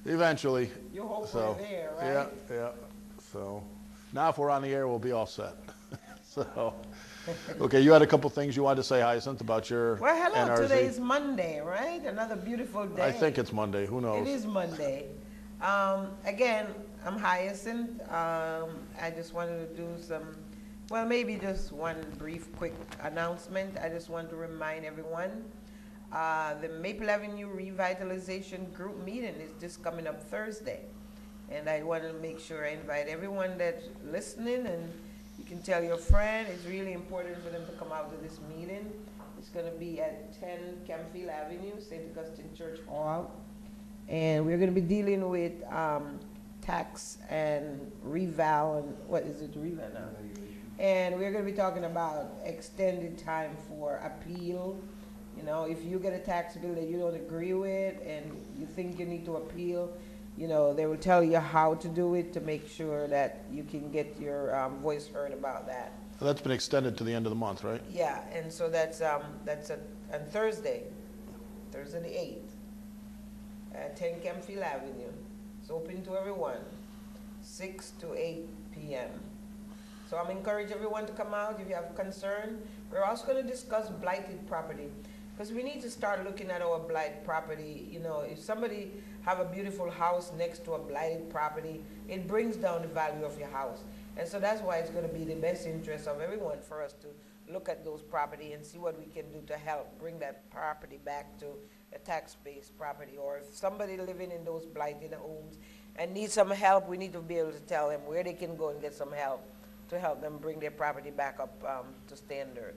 Eventually. You hope So, we're there, right? yeah, yeah. So now if we're on the air, we'll be all set. So, okay, you had a couple things you wanted to say, Hyacinth, about your Well, hello. NRZ. Today is Monday, right? Another beautiful day. I think it's Monday. Who knows? It is Monday. Again, I'm Hyacinth. I just wanted to do some, well, maybe just one brief, quick announcement. I just want to remind everyone the Maple Avenue Revitalization Group meeting is just coming up Thursday. And I want to make sure I invite everyone that's listening, and you can tell your friend. It's really important for them to come out to this meeting. It's going to be at 10 Campfield Avenue, St. Augustine Church Hall. And we're going to be dealing with tax and reval, and what is it, reval now? And we're going to be talking about extended time for appeal. You know, if you get a tax bill that you don't agree with and you think you need to appeal, you know, they will tell you how to do it to make sure that you can get your voice heard about that. Well, that's been extended to the end of the month, right? Yeah, and so that's on Thursday the 8th, at 10 Campfield Avenue. It's open to everyone, 6 to 8 p.m. So I'm encouraging everyone to come out if you have concern. We're also going to discuss blighted property, because we need to start looking at our blighted property. You know, if somebody have a beautiful house next to a blighted property, it brings down the value of your house. And so that's why it's going to be the best interest of everyone for us to look at those property and see what we can do to help bring that property back to a tax-based property. Or if somebody living in those blighted homes and needs some help, we need to be able to tell them where they can go and get some help to help them bring their property back up to standard.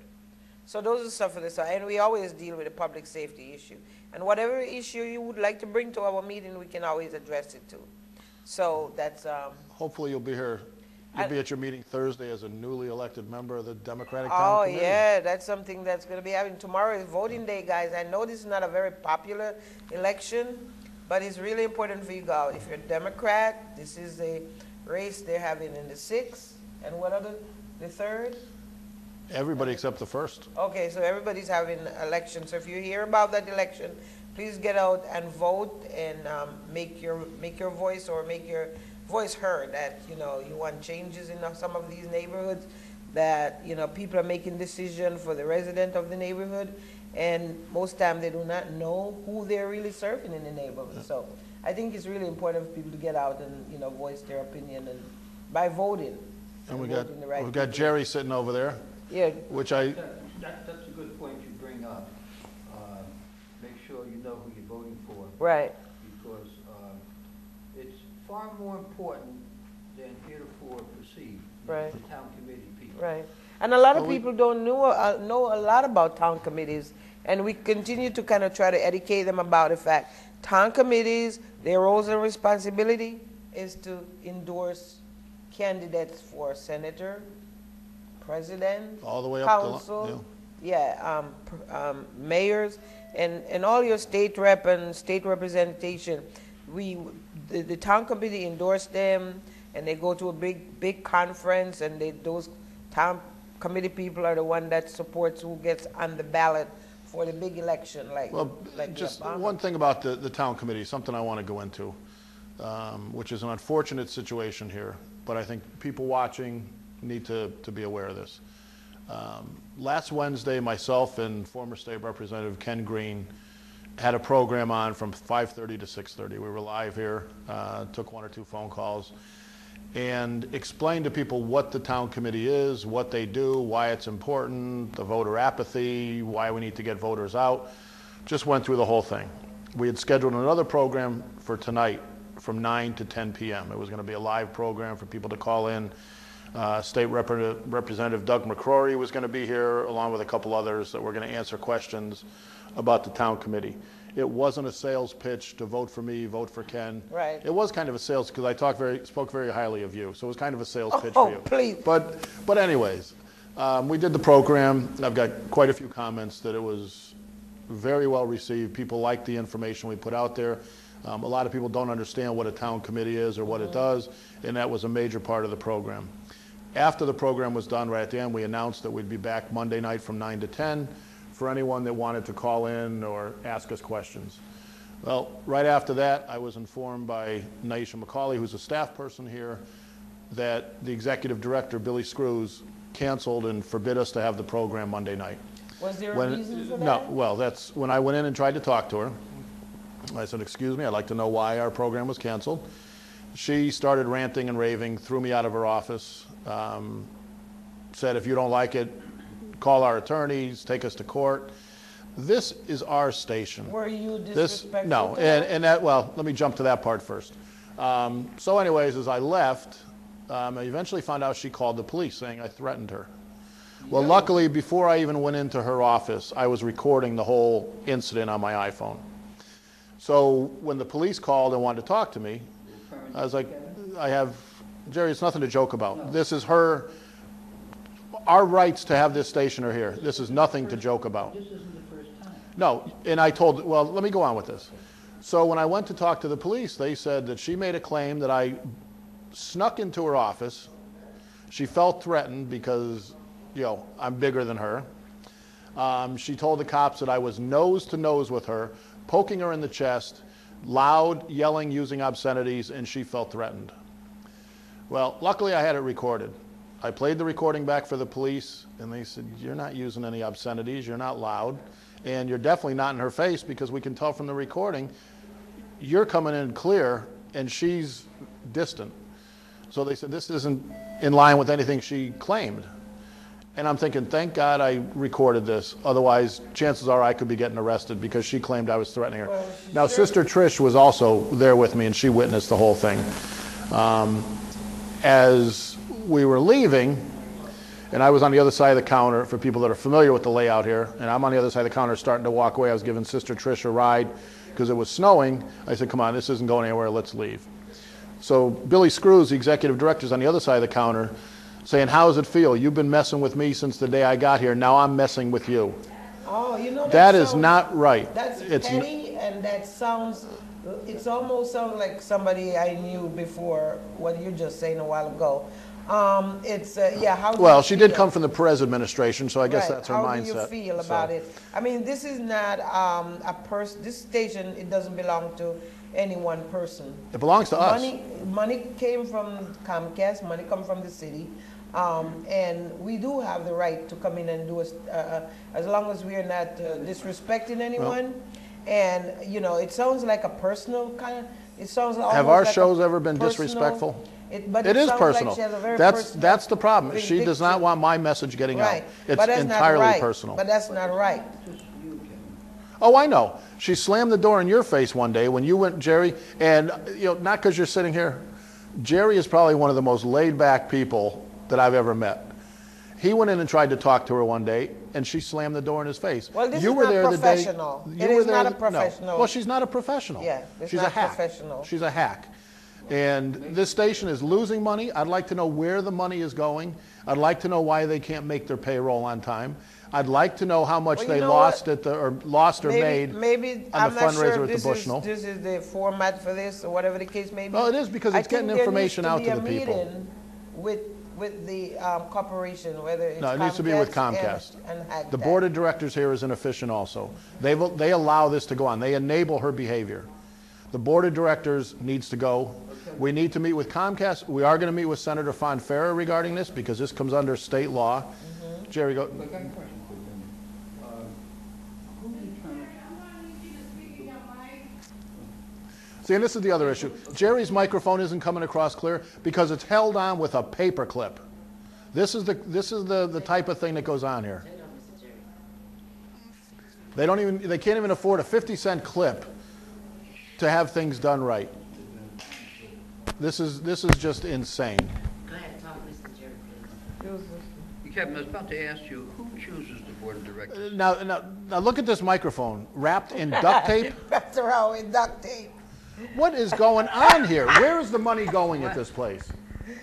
So those are stuff for this, and we always deal with a public safety issue. And whatever issue you would like to bring to our meeting, we can always address it too. So that's... Hopefully you'll be here. You'll be at your meeting Thursday as a newly elected member of the Democratic Town Committee. Oh, yeah, that's something that's going to be happening. Tomorrow is voting day, guys. I know this is not a very popular election, but it's really important for you guys. If you're a Democrat, this is the race they're having in the 6th. And what other? The 3rd? Everybody except the 1st. Okay, so everybody's having elections. So if you hear about that election, please get out and vote and make your voice heard. That, you know, you want changes in some of these neighborhoods. That, you know, people are making decisions for the resident of the neighborhood, and most time they do not know who they're really serving in the neighborhood. Yeah. So I think it's really important for people to get out and, you know, voice their opinion and by voting. And we've got Jerry sitting over there. Yeah. Which that's a good point you bring up. Make sure you know who you're voting for. Right. Because it's far more important than heretofore perceived. Right. The town committee people. Right. And a lot of people don't know a lot about town committees, and we continue to kind of try to educate them about the fact town committees, their roles and responsibility is to endorse candidates for senator, president, all the way council, up to, mayors, and all your state rep and state representation. The town committee endorse them, and they go to a big conference, and those town committee people are the one that supports who gets on the ballot for the big election. Just one thing about the town committee, something I want to go into, which is an unfortunate situation here, but I think people watching need to be aware of this. Last Wednesday, myself and former state representative Ken Green had a program on from 5:30 to 6:30. We were live here, took 1 or 2 phone calls, and explained to people what the town committee is, what they do, why it's important, the voter apathy, why we need to get voters out. Just went through the whole thing. We had scheduled another program for tonight from 9 to 10 p.m. It was going to be a live program for people to call in. State Representative Doug McCrory was going to be here, along with a couple others that were going to answer questions about the town committee. It wasn't a sales pitch to vote for me, vote for Ken. Right. It was kind of a sales, because I spoke very highly of you, so it was kind of a sales pitch for you. Oh, please. But anyways, we did the program. I've got quite a few comments that it was very well received. People liked the information we put out there. A lot of people don't understand what a town committee is or what it does, and that was a major part of the program. After the program was done, right at the end, we announced that we'd be back Monday night from 9 to 10 for anyone that wanted to call in or ask us questions. Well, right after that, I was informed by Naisha McCauley, who's a staff person here, that the executive director, Billy Screws, canceled and forbid us to have the program Monday night. Was there a When- reason for that? No, well, that's when I went in and tried to talk to her. I said, excuse me, I'd like to know why our program was canceled. She started ranting and raving, threw me out of her office, said, if you don't like it, call our attorneys, take us to court. This is our station. Were you This, disrespectful no, to her? and that, well, let me jump to that part first. So anyways, as I left, I eventually found out she called the police saying I threatened her. Well, luckily, before I even went into her office, I was recording the whole incident on my iPhone. So when the police called and wanted to talk to me, I was like, Jerry, it's nothing to joke about. This is our rights to have this station are here. This is nothing to joke about. This isn't the first time. No, and I told, well, let me go on with this. So when I went to talk to the police, they said that she made a claim that I snuck into her office. She felt threatened because, I'm bigger than her. She told the cops that I was nose to nose with her, poking her in the chest, loud, yelling, using obscenities, and she felt threatened. Well, luckily I had it recorded. I played the recording back for the police, and they said, you're not using any obscenities, you're not loud, and you're definitely not in her face because we can tell from the recording, you're coming in clear, and she's distant. So they said, this isn't in line with anything she claimed. And I'm thinking, thank God I recorded this. Otherwise, chances are I could be getting arrested because she claimed I was threatening her. Well, Now, sure. Sister Trish was also there with me, and she witnessed the whole thing. As we were leaving, and I was on the other side of the counter, for people that are familiar with the layout here, and I'm on the other side of the counter starting to walk away. I was giving Sister Trish a ride because it was snowing. I said, come on, this isn't going anywhere, let's leave. So Billy Screws, the executive director, is on the other side of the counter saying, how does it feel? You've been messing with me since the day I got here. Now I'm messing with you. Oh, That is sounds- not right. That's It's n- petty, and that sounds, it almost sounds like somebody I knew before, what you just saying a while ago. How do Well, you she did feel? come from the Perez administration, so I guess Right. that's her How mindset. do you feel So, about it? I mean, this is not this station, it doesn't belong to any one person. It belongs to us. Money came from Comcast, money come from the city, and we do have the right to come in and do as long as we are not disrespecting anyone. And it sounds like a personal kind of. It sounds almost Have our like a shows ever been personal- disrespectful? But It is sounds personal. Like she has a very That's personal the problem. She does not conviction. want my message getting out. Right. It's But that's not entirely right. personal. But that's not right. Oh, I know. She slammed the door in your face one day when you went, Jerry, and not because you're sitting here. Jerry is probably one of the most laid-back people that I've ever met. He went in and tried to talk to her one day, and she slammed the door in his face. Well, this you is were not there the day- professional. you It were is there not a the- no. professional. Well, she's not a professional. Yeah, it's she's not a hack. professional. She's a hack. And this station is losing money. I'd like to know where the money is going. I'd like to know why they can't make their payroll on time. I'd like to know how much Well, they you know lost what? or made Maybe on I'm the not sure fundraiser if at the this Bushnell. this is the format for this or whatever the case may be. Well, it is because it's I getting think there information needs out be to a the people. meeting with the corporation, whether it's No, it needs to be with Comcast. and Hagtag. The board of directors here is inefficient also. They allow this to go on. They enable her behavior. The board of directors needs to go. We need to meet with Comcast. We are going to meet with Senator Fonfara regarding this because this comes under state law. Mm-hmm. Jerry, go. But I got a question for you. Who determines? See, and this is the other issue. Jerry's microphone isn't coming across clear because it's held on with a paper clip. This is the type of thing that goes on here. They can't even afford a 50-cent clip to have things done right. This is just insane. Go ahead, talk, Mr. Jerry, please. Kevin, I was about to ask you, who chooses the board of directors? Now look at this microphone wrapped in duct tape. Wrapped around with duct tape. What is going on here? Where is the money going at this place?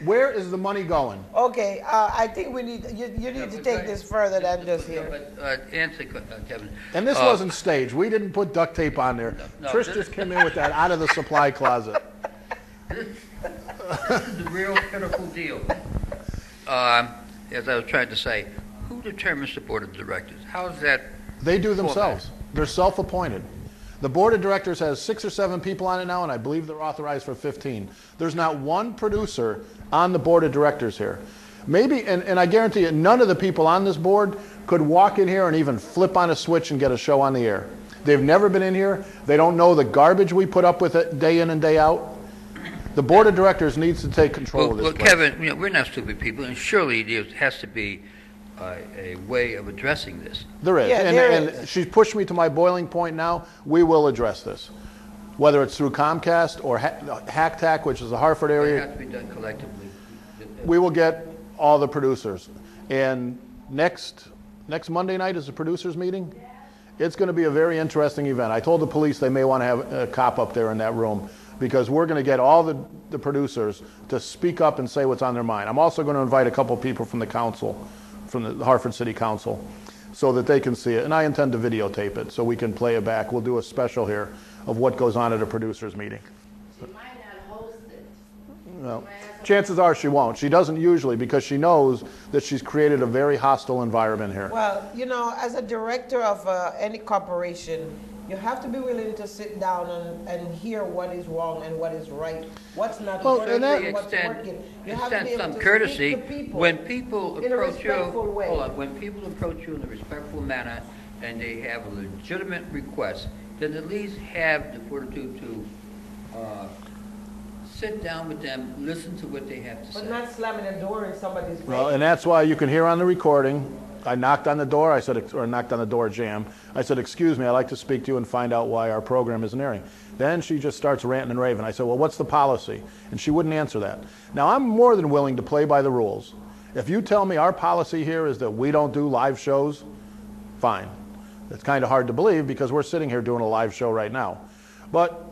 Where is the money going? Okay, I think you need to take this further than just No, here. but answer, Kevin. And this wasn't staged. We didn't put duct tape on there. No, Trish this- just came in with that out of the supply closet. This is the real pitiful deal. As I was trying to say, who determines the board of directors? How is that? They do themselves. They're self-appointed. The board of directors has 6 or 7 people on it now, and I believe they're authorized for 15. There's not one producer on the board of directors here. Maybe, and I guarantee you, none of the people on this board could walk in here and even flip on a switch and get a show on the air. They've never been in here. They don't know the garbage we put up with it day in and day out. The board of directors needs to take control of this place. Kevin, we're not stupid people, and surely there has to be a way of addressing this. There is, Yeah, and she's pushed me to my boiling point now. We will address this, whether it's through Comcast or HackTack, which is the Hartford It area. has to be done collectively. We will get all the producers. And next Monday night is the producers meeting. It's going to be a very interesting event. I told the police they may want to have a cop up there in that room, because we're going to get all the producers to speak up and say what's on their mind. I'm also going to invite a couple people from the council, from the Hartford City Council, so that they can see it. And I intend to videotape it so we can play it back. We'll do a special here of what goes on at a producers meeting. She might not host it. Well, chances are she won't. She doesn't usually, because she knows that she's created a very hostile environment here. Well, you know, as a director of any corporation, you have to be willing to sit down and hear what is wrong and what is right, what's not Well, working, and that- and what's Extend working. You have to be able some to courtesy speak to people when people in a approach you. respectful way. Hold on, when people approach you in a respectful manner and they have a legitimate request, then at least have the fortitude to sit down with them, listen to what they have to But say. not slamming a door in somebody's face. Well, and that's why you can hear on the recording, I knocked on the door, or knocked on the door jam. I said, excuse me, I'd like to speak to you and find out why our program isn't airing. Then she just starts ranting and raving. I said, well, what's the policy? And she wouldn't answer that. Now, I'm more than willing to play by the rules. If you tell me our policy here is that we don't do live shows, fine. It's kind of hard to believe, because we're sitting here doing a live show right now. But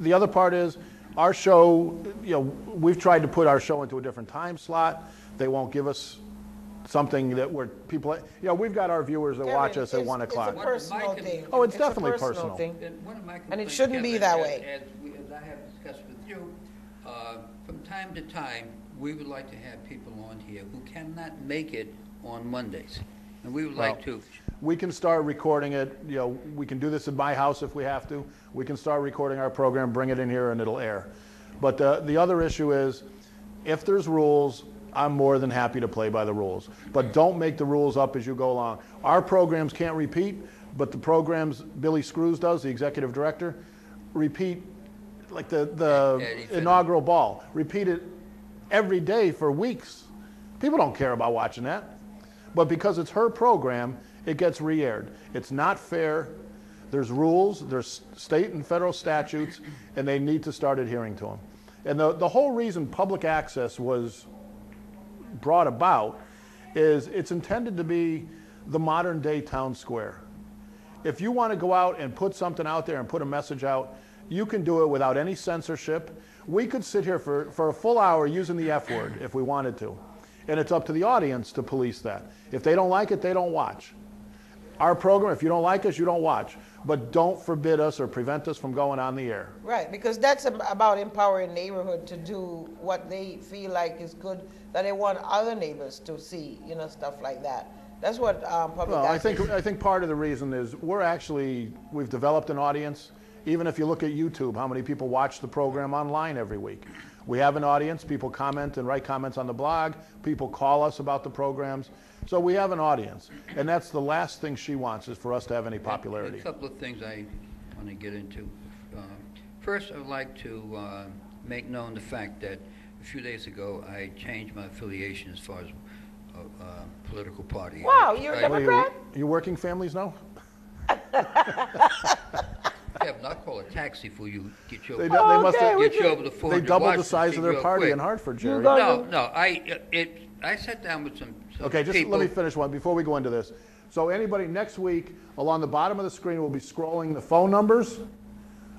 the other part is, our show, you know, we've tried to put our show into a different time slot. They won't give us something that where people, you know, we've got our viewers that Kevin, watch us at it's- 1 o'clock. It's a personal thing. Oh, it's a definitely personal. thing. And one of my And it complaints, shouldn't be Kevin, that way. as I have discussed with you, from time to time, we would like to have people on here who cannot make it on Mondays. And we would like to, We can start recording it, you know, we can do this at my house if we have to. We can start recording our program, bring it in here, and it'll air. But the other issue is, if there's rules, I'm more than happy to play by the rules. But don't make the rules up as you go along. Our programs can't repeat, but the programs Billy Screws does, the executive director, repeat, like the inaugural ball, repeat it every day for weeks. People don't care about watching that. But because it's her program, it gets re-aired. It's not fair. There's rules, there's state and federal statutes, and they need to start adhering to them. And the whole reason public access was brought about is it's intended to be the modern day town square. If you want to go out and put something out there and put a message out, you can do it without any censorship. We could sit here for a full hour using the F word if we wanted to. And it's up to the audience to police that. If they don't like it, they don't watch. Our program, if you don't like us, you don't watch. But don't forbid us or prevent us from going on the air. Right, because that's about empowering neighborhood to do what they feel like is good, that they want other neighbors to see, you know, stuff like that. That's what public Well, I access. think part of the reason is we've developed an audience. Even if you look at YouTube, how many people watch the program online every week? We have an audience. People comment and write comments on the blog. People call us about the programs. So we have an audience. And that's the last thing she wants, is for us to have any popularity. a couple of things I want to get into. First, I would like to make known the fact that a few days ago, I changed my affiliation as far as political party. Wow, you're a I- What are Democrat? you working families now? Kevin, I'll call a taxi for you. Get you They, over, do- they must have, get you over the they 400 doubled the Washington size Street of their real party quick. in Hartford, Jerry. No, I sat down with some Okay, just people. let me finish one before we go into this. So anybody next week, along the bottom of the screen, will be scrolling the phone numbers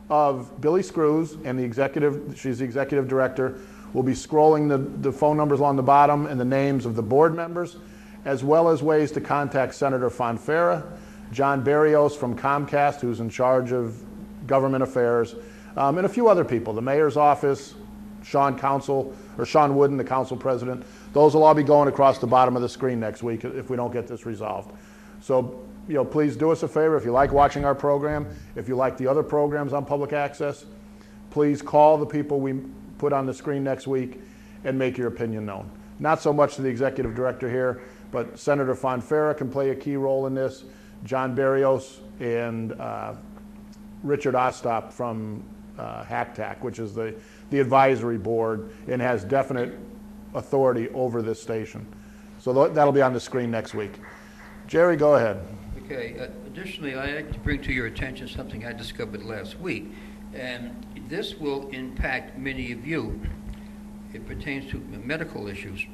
of Billy Screws and the executive, she's the executive director, will be scrolling the phone numbers along the bottom and the names of the board members, as well as ways to contact Senator Fonfara, John Barrios from Comcast, who's in charge of government affairs, and a few other people, the mayor's office, Sean Wooden, the council president. Those will all be going across the bottom of the screen next week if we don't get this resolved. So, please do us a favor. If you like watching our program, if you like the other programs on public access, please call the people we put on the screen next week and make your opinion known. Not so much to the executive director here, but Senator Fonfara can play a key role in this, John Barrios, and Richard Ostap from HACTAC, which is the advisory board and has definite authority over this station. So that'll be on the screen next week. Jerry, go ahead. Okay. Additionally, I'd like to bring to your attention something I discovered last week, and this will impact many of you. It pertains to medical issues.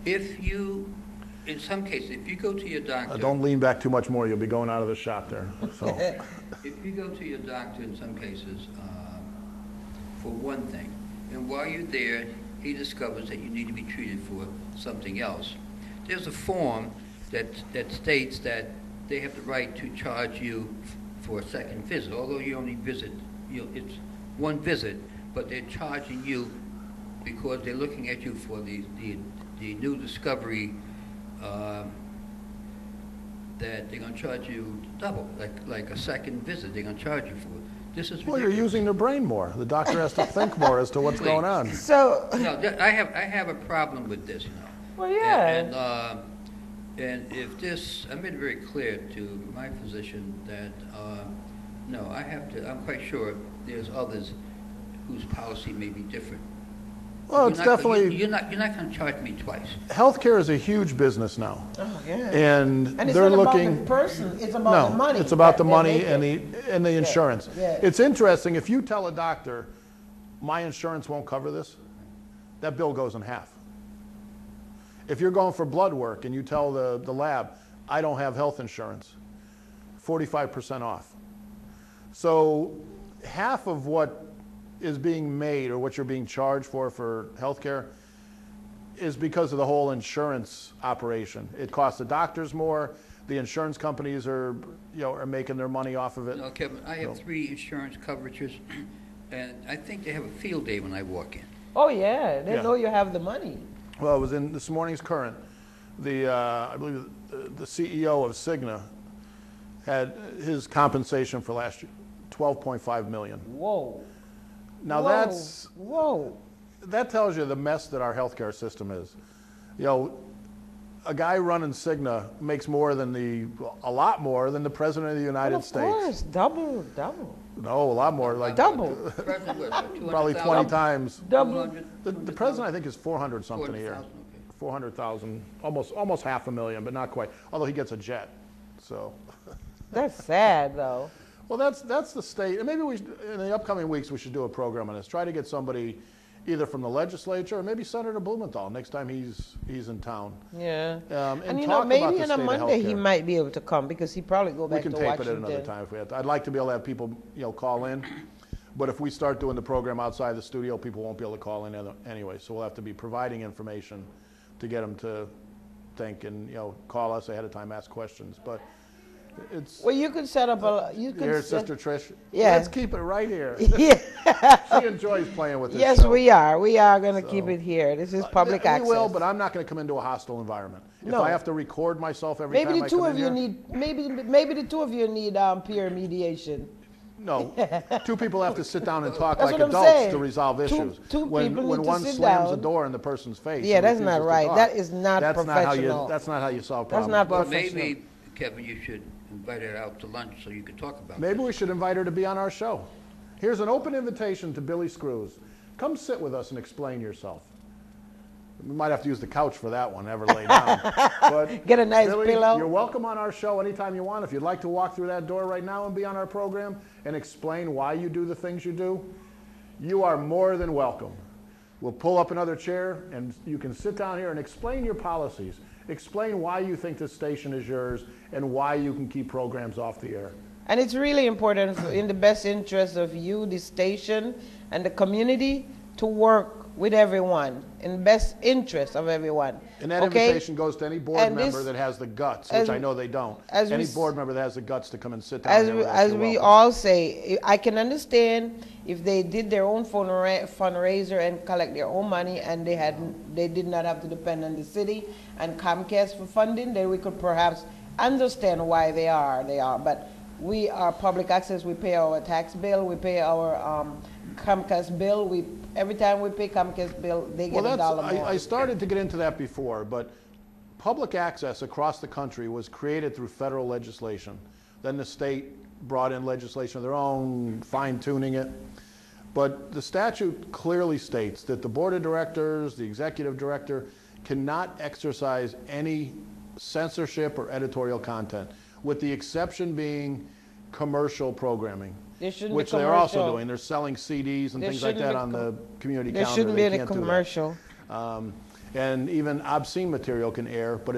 If you, in some cases, if you go to your doctor... Don't lean back too much more. You'll be going out of the shot there. So. If you go to your doctor in some cases, for one thing, and while you're there, he discovers that you need to be treated for something else. There's a form that states that they have the right to charge you for a second visit, although you only visit, it's one visit, but they're charging you because they're looking at you for the new discovery that they're going to charge you double, like a second visit they're going to charge you for. This is well, ridiculous. you're using their brain more. The doctor has to think more as to what's going on. So, No, I have a problem with this, well, yeah. And if this, I made it very clear to my physician that, no, I'm quite sure there's others whose policy may be different. Well, it's definitely... You're not going to charge me twice. Healthcare is a huge business now. Oh, yeah. And it's they're not looking... about the person, it's about the money. It's about the that money they and the insurance. Yeah. It's interesting, if you tell a doctor, my insurance won't cover this, that bill goes in half. If you're going for blood work and you tell the lab, I don't have health insurance, 45% off. So half of what is being made or what you're being charged for healthcare is because of the whole insurance operation. It costs the doctors more. The insurance companies are making their money off of it. No, Kevin, I have 3 insurance coverages, and I think they have a field day when I walk in. Oh, yeah. They Yeah. know you have the money. Well, it was in this morning's Current. I believe the CEO of Cigna had his compensation for last year, $12.5 million. Whoa. Now Whoa. that tells you the mess that our healthcare system is. A guy running Cigna makes a lot more than the President of the United States. Of course, double. No, a lot more, like Double. President, what, probably 20 times. Double. The president, I think, is 400 something a year. 400,000, okay. 400,000, almost half a million, but not quite. Although he gets a jet, so. That's sad, though. Well, that's the state. And maybe in the upcoming weeks we should do a program on this. Try to get somebody either from the legislature or maybe Senator Blumenthal next time he's in town. Yeah. And you talk know, maybe about the on a state of Monday he healthcare. might be able to come because he probably go back to We Washington. can tape it at another time if we have to. I'd like to be able to have people, call in. But if we start doing the program outside the studio, people won't be able to call in anyway. So we'll have to be providing information to get them to think and, call us ahead of time, ask questions. But it's... Well, you could set up Here, Sister Trish. Yeah. Let's keep it right here. Yeah. She enjoys playing with this Yes, show. we are. We are going to keep it here. This is public access. We will, but I'm not going to come into a hostile environment. No. If I have to record myself every Maybe time the I two come of in you here, need maybe the two of you need peer mediation. no, 2 people have to sit down and talk That's like what I'm adults saying. to resolve issues. Two when people when need to one sit slams down. the door in the person's face, Yeah, and that's not refuses to right. talk, That is not that's professional. That's not how you solve That's problems. not Well, professional. maybe, Kevin, you should invite her out to lunch so you can talk about Maybe this. we should invite her to be on our show. Here's an open invitation to Billy Screws. Come sit with us and explain yourself. We might have to use the couch for that one, never lay down. But Get a nice Billy, pillow. You're welcome on our show anytime you want. If you'd like to walk through that door right now and be on our program and explain why you do the things you do, you are more than welcome. We'll pull up another chair and you can sit down here and explain your policies. Explain why you think this station is yours and why you can keep programs off the air. And it's really important in the best interest of you, the station, and the community to work with everyone in the best interest of everyone. And that okay? invitation goes to any board And member this- that has the guts, as- which I know they don't. as we Any s- board member that has the guts to come and sit down here with us, As you're we welcome. all say, I can understand if they did their own fundraiser and collect their own money and they did not have to depend on the city and Comcast for funding, then we could perhaps understand why they are, but we are public access, we pay our tax bill, we pay our Comcast bill, every time we pay Comcast bill, they get Well, a dollar more. I started to get into that before, but public access across the country was created through federal legislation. Then the state brought in legislation of their own, fine-tuning it. But the statute clearly states that the board of directors, the executive director, cannot exercise any censorship or editorial content, with the exception being commercial programming, There shouldn't be which they're also commercial. doing. They're selling CDs and There things like shouldn't that be on the community There calendar. shouldn't be They any can't do that. commercial. And even obscene material can air, but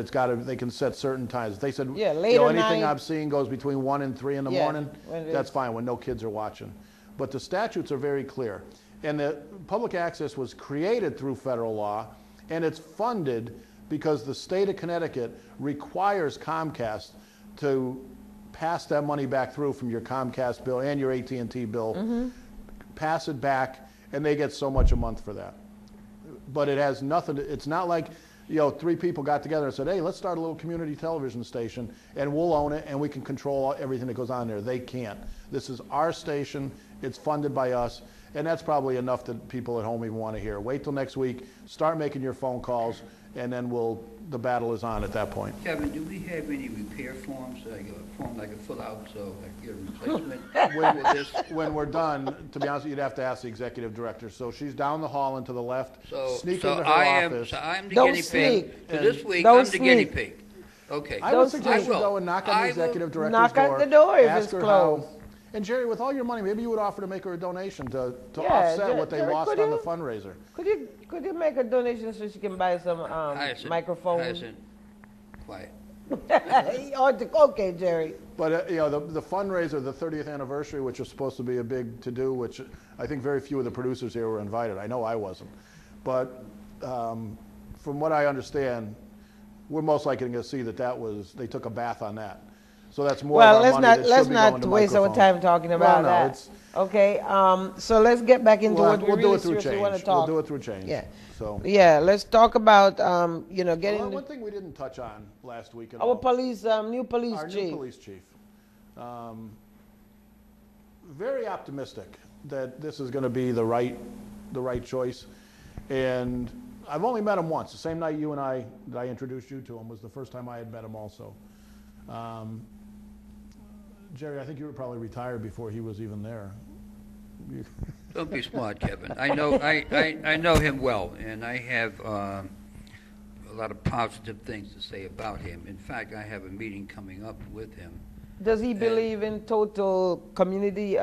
they can set certain times. If they said, Yeah, you late know, at anything night. obscene goes between 1 and 3 in the Yeah, morning, when that's it's- fine, when no kids are watching. But the statutes are very clear. And the public access was created through federal law, and it's funded because the state of Connecticut requires Comcast to pass that money back through from your Comcast bill and your AT&T bill, pass it back, and they get so much a month for that. But it has nothing, it's not like, you know, 3 people got together and said, hey, let's start a little community television station and we'll own it and we can control everything that goes on there. They can't. This is our station, it's funded by us, and that's probably enough that people at home even want to hear. Wait till next week, start making your phone calls, and then the battle is on at that point. Kevin, do we have any repair forms, like a form I can fill out so I can get a replacement for this? When we're done, to be honest, you'd have to ask the executive director. So she's down the hall and to the left, sneak into her office. So I'm the Don't guinea pig. sneak. For this week, Don't I'm the guinea sneak. pig. Okay. I Don't would suggest you will. go and knock on I the will executive director's knock at the door if ask it's her closed. how. And Jerry, with all your money, maybe you would offer to make her a donation to Yeah, offset what they Jerry, lost could on the you? fundraiser. Could you make a donation so she can buy some microphones? Hyacinth. Quiet. Okay, Jerry. But you know, the fundraiser, the 30th anniversary, which was supposed to be a big to-do, which I think very few of the producers here were invited. I know I wasn't. But from what I understand, we're most likely going to see that they took a bath on that. So that's more Well, of our money that should let's be going not to waste our microphones. time talking about no, that. it's- Okay, so let's get back into what we We'll do really it through seriously want to change. We'll talk. do it through change. Yeah. So. Yeah, let's talk about Well, getting one thing we didn't touch on last week at our all, police new police our chief. new police chief. Very optimistic that this is going to be the right choice. And I've only met him once. The same night that I introduced you to him was the first time I had met him also. Jerry, I think you were probably retired before he was even there. Don't be smart, Kevin. I know him well, and I have a lot of positive things to say about him. In fact, I have a meeting coming up with him. Does he believe in total community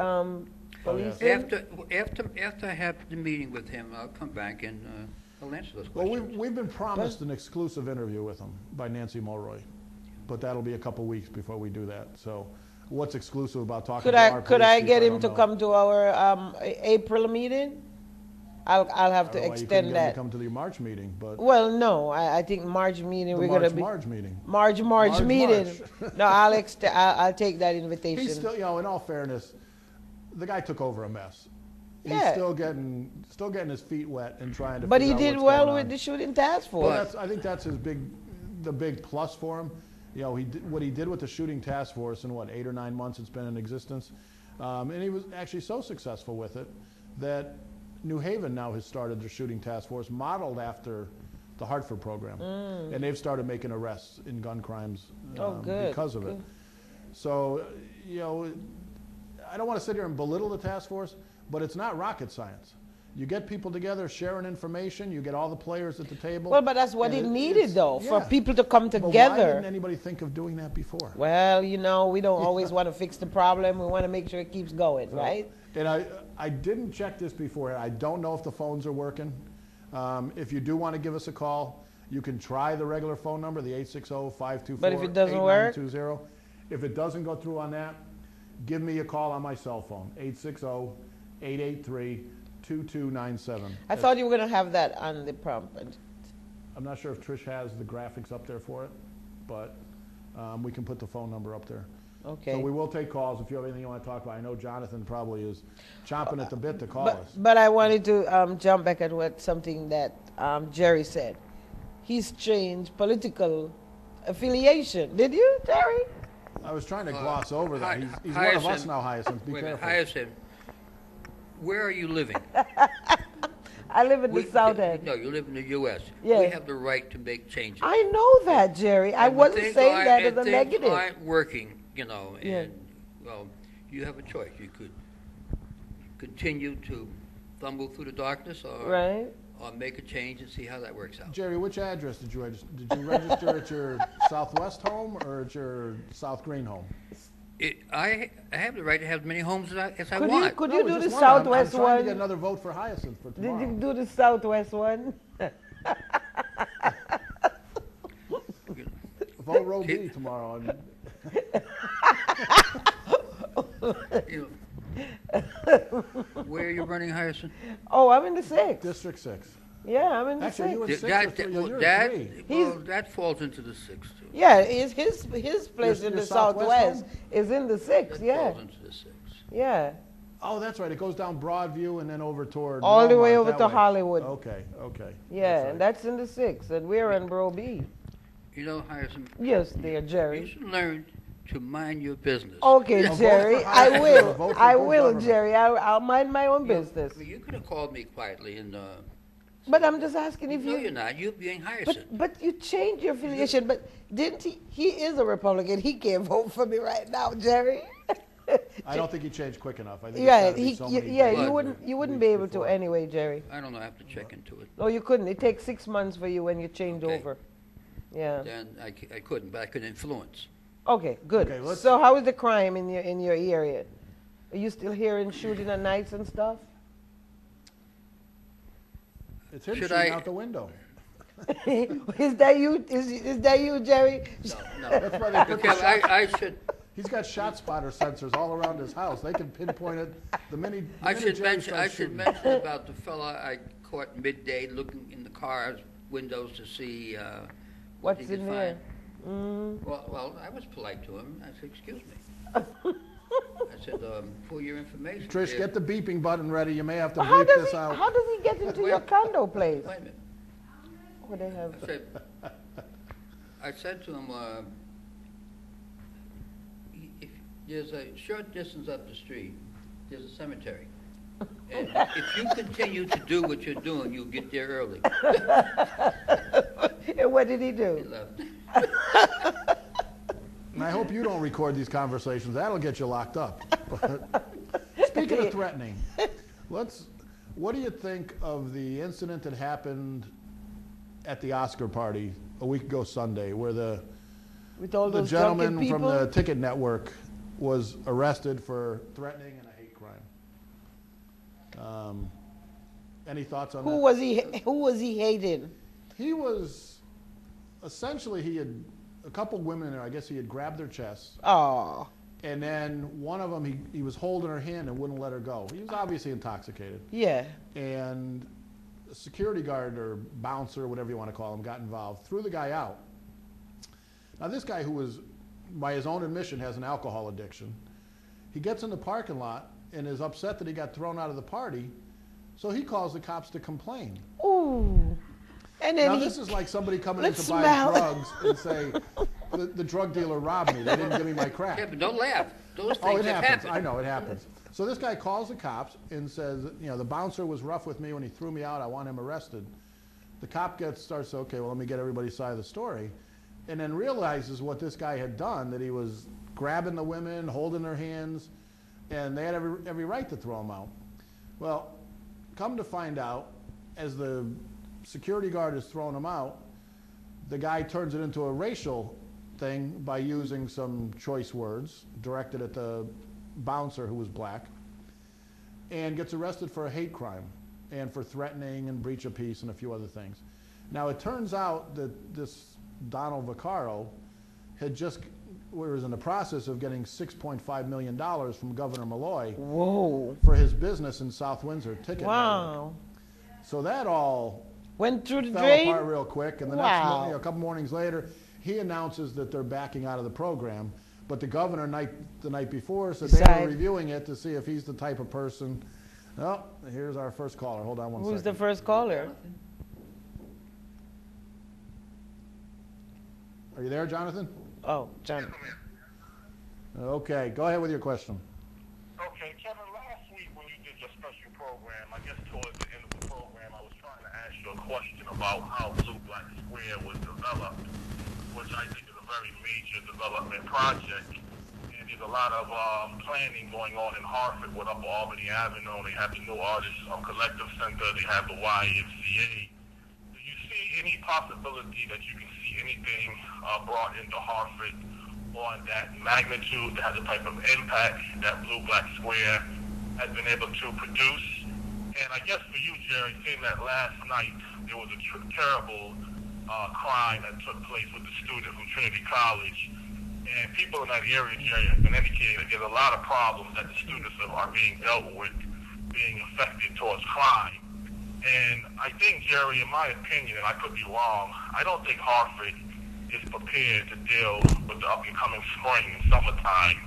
policing? After I have the meeting with him, I'll come back and I'll answer those Well, questions. we've been promised an exclusive interview with him by Nancy Mulroy, but that'll be a couple weeks before we do that. So what's exclusive about talking to our Could police I chief, get him don't to know. come to our April meeting? I'll have I to don't know why you couldn't extend get him to that. come to the March meeting, but Well, no, I think March meeting the we're gonna March be meeting. March meeting. No, I'll take that invitation. He's still, you know, in all fairness, the guy took over a mess. He's Yeah. still getting his feet wet and trying to. But he figure out did what's well going with on. the shooting task Well, force. I think that's the big plus for him. You know, what he did with the shooting task force in 8 or 9 months it's been in existence, and he was actually so successful with it that New Haven now has started their shooting task force modeled after the Hartford program, and they've started making arrests in gun crimes Good, because of it. good. So, you know, I don't want to sit here and belittle the task force, but it's not rocket science. You get people together sharing information, you get all the players at the table. Well, but that's what and it it's- needed, though, for yeah. people to come But why together. didn't anybody think of doing that before? Well, you know, we don't always want to fix the problem. We want to make sure it keeps going, right? And I didn't check this before. I don't know if the phones are working. If you do want to give us a call, you can try the regular phone number, the 860-524-8920. But if it doesn't work? If it doesn't go through on that, give me a call on my cell phone, 860-883-2297. I thought you were going to have that on the prompt. I'm not sure if Trish has the graphics up there for it, but we can put the phone number up there. Okay. So we will take calls if you have anything you want to talk about. I know Jonathan probably is chomping at the bit to call us. But I wanted to jump back at something that Jerry said. He's changed political affiliation. Did you, Terry? I was trying to gloss over that. He's one of us Hyacinth- now, Hyacinth. Be Wait a minute, careful. Hyacinth, where are you living? I live in the South End. No, you live in the U.S. Yeah. We have the right to make changes. I know that, Jerry. I And when wasn't things saying aren't- that as and a things negative. aren't working, you know, Yeah. and, well, you have a choice. You could continue to fumble through the darkness Right? or make a change and see how that works out. Jerry, which address did you register? Did you register at your Southwest home or at your South Green home? I have the right to have as many homes as I Could want. you could No, you we do the just wondered. I'm Southwest trying to get one? another vote for Hyacinth for Did tomorrow. you do the Southwest one? Vote row B tomorrow. You know, where are you running, Hyacinth? Oh, I'm in the 6. District 6. Yeah, I'm in the Actually, you 6. in 6 or That, 3? well, You're that, in 3. well, that falls into the 6 too. Yeah, it's his place Your- in your the Southwest Southwest home? is in the 6. That Yeah, falls into the 6. yeah. Oh, that's right. It goes down Broadview and then over toward All the way Walmart over that to way. Hollywood. Okay, okay. Yeah, right. and that's in the 6, and we're in Bro B. You know, Hyacinth, Yes, dear you Jerry. should learn to mind your business. Okay, vote Jerry, for I Hyacinth. will. Vote for I good will, government. Jerry. I'll mind my own You know, business. You could have called me quietly and, But I'm just asking if no, you. you're not. You're being Hyacinth. But you changed your affiliation. But didn't he? He is a Republican. He can't vote for me right now, Jerry. I don't think he changed quick enough. I think Yeah, it's gotta be so many yeah. days You or wouldn't weeks be able to before. anyway, Jerry. I don't know. I have to check into it. No, you couldn't. It takes 6 months for you when you change Okay. over. Yeah. Then I couldn't, but I could influence. Okay, good. Okay, let's- So how is the crime in your area? Are you still hearing shooting at nights and stuff? It's him Should shooting I- out the window. Is that you? Is that you, Jerry? No, That's why they put Okay, the shot. I should. He's got shot spotter sensors all around his house. They can pinpoint it. The minute I Jerry should mention. I starts should shooting. mention about the fella I caught midday looking in the car's windows to see what he What's could in there? find. Well, I was polite to him. I said, "Excuse me." I said, "For your information." Trish, if- get the beeping button ready. You may have to Well, how bleep does this he? out. How does he get into your condo place? Wait a minute. What they have? I said to him, if there's a short distance up the street, there's a cemetery. And if you continue to do what you're doing, you'll get there early. And what did he He do? left. And I hope you don't record these conversations. That'll get you locked up. Speaking of threatening, what do you think of the incident that happened at the Oscar party a week ago Sunday, where the With all those gentleman drunken from people? the ticket network was arrested for threatening and a hate crime? Any thoughts on Who that? was he? Who was he hating? He was, essentially, he had a couple women there, I guess he had grabbed their chests, Oh, and then one of them, he was holding her hand and wouldn't let her go. He was obviously intoxicated. yeah. And a security guard or bouncer, whatever you want to call him, got involved, threw the guy out. Now this guy, who was, by his own admission, has an alcohol addiction, he gets in the parking lot and is upset that he got thrown out of the party, so he calls the cops to complain. Ooh. And then Now he. this is like somebody coming in Let's to buy smell. drugs and say, the drug dealer robbed me, they didn't give me my crack. Yeah, but don't laugh. Those Oh, things it have happens. happened. I know, it happens. So this guy calls the cops and says, the bouncer was rough with me when he threw me out. I want him arrested. The cop starts, okay, well, let me get everybody's side of the story. And then realizes what this guy had done, that he was grabbing the women, holding their hands, and they had every right to throw him out. Well, come to find out, as the security guard is throwing him out, the guy turns it into a racial thing by using some choice words directed at the bouncer, who was black, and gets arrested for a hate crime and for threatening and breach of peace and a few other things. Now it turns out that this Donald Vaccaro was in the process of getting $6.5 million from Governor Malloy Whoa. for his business in South Windsor, Ticket Network. Wow. So that all Went through the fell drain. apart real quick, and the next Wow. morning, a couple mornings later, he announces that they're backing out of the program. But the governor, the night before, said they were Decide. reviewing it to see if he's the type of person. Oh, here's our first caller. Hold on one Who's the second. first caller? Are you there, Jonathan? Oh, John. Okay, go ahead with your question. Okay, Kevin, last week when you did your special program, I guess towards the end of the program, I was trying to ask you a question about how Blue Black Square was developed, which I think is a very major development project. And there's a lot of planning going on in Hartford with Upper Albany Avenue. They have the New Artists Collective Center. They have the YMCA. Do you see any possibility that you can see anything brought into Hartford on that magnitude, that has the type of impact that Blue Black Square has been able to produce? And I guess for you, Jerry, seeing that last night there was a terrible crime that took place with the student from Trinity College, and people in that area, Jerry, have been indicating that there's a lot of problems that the students are being dealt with, being affected towards crime. And I think, Jerry, in my opinion, and I could be wrong, I don't think Hartford is prepared to deal with the up-and-coming spring and summertime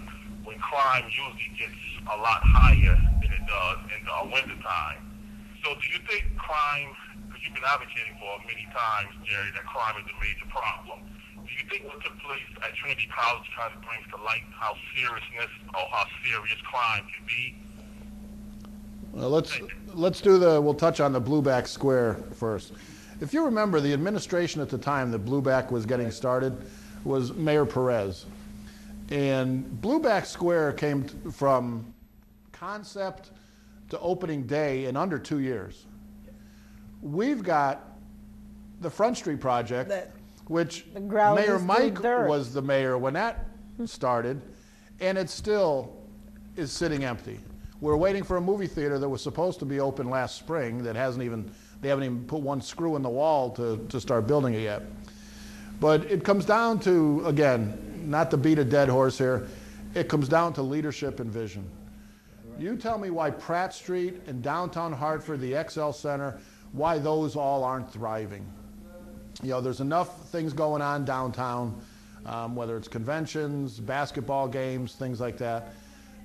when crime usually gets a lot higher than it does in the wintertime. So do you think crime, because you've been advocating for many times, Jerry, that crime is a major problem, do you think what took place at Trinity College kind of brings to light how seriousness or how serious crime can be? Well, we'll touch on the Blueback Square first. If you remember, the administration at the time that Blueback was getting started was Mayor Perez. And Blueback Square came from concept to opening day in under 2 years. We've got the Front Street project, which Mayor Mike was the mayor when that started, and it still is sitting empty. We're waiting for a movie theater that was supposed to be open last spring that they haven't even put one screw in the wall to start building it yet. But it comes down to, again, not to beat a dead horse here, it comes down to leadership and vision. You tell me why Pratt Street and downtown Hartford, the XL Center, why those all aren't thriving. You know, there's enough things going on downtown, whether it's conventions, basketball games, things like that,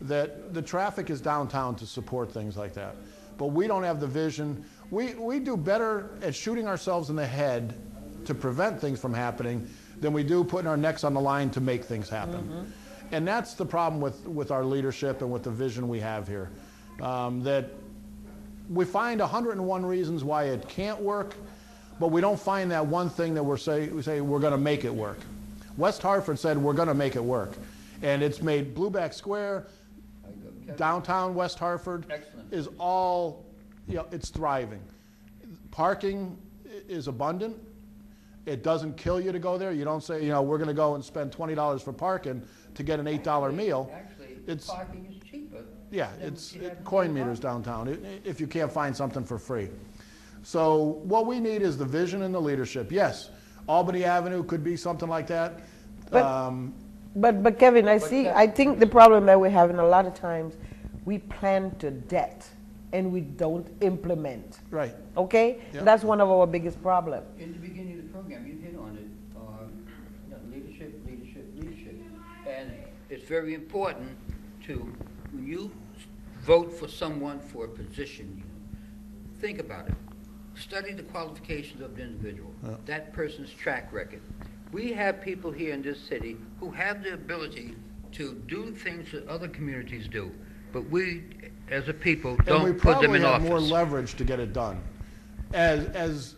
that the traffic is downtown to support things like that. But we don't have the vision. We do better at shooting ourselves in the head to prevent things from happening than we do putting our necks on the line to make things happen. And that's the problem with our leadership and with the vision we have here. That we find 101 reasons why it can't work, but we don't find that one thing that we say we're going to make it work. West Hartford said we're going to make it work. And it's made Blueback Square, downtown West Hartford is all, it's thriving. Parking is abundant. It doesn't kill you to go there. You don't say, we're going to go and spend $20 for parking to get an $8 meal. Actually, parking is cheaper. Yeah, it's coin meters downtown if you can't find something for free. So what we need is the vision and the leadership. Yes, Albany Avenue could be something like that. But Kevin, I think the problem that we're having a lot of times, we plan to debt and we don't implement. Right. Okay? Yep. That's one of our biggest problems. In the beginning of the program, you hit on it, leadership, leadership, leadership. And it's very important to, when you vote for someone for a position, think about it. Study the qualifications of the individual, that person's track record. We have people here in this city who have the ability to do things that other communities do, but we, as a people, don't put them in office. And we probably have more leverage to get it done. As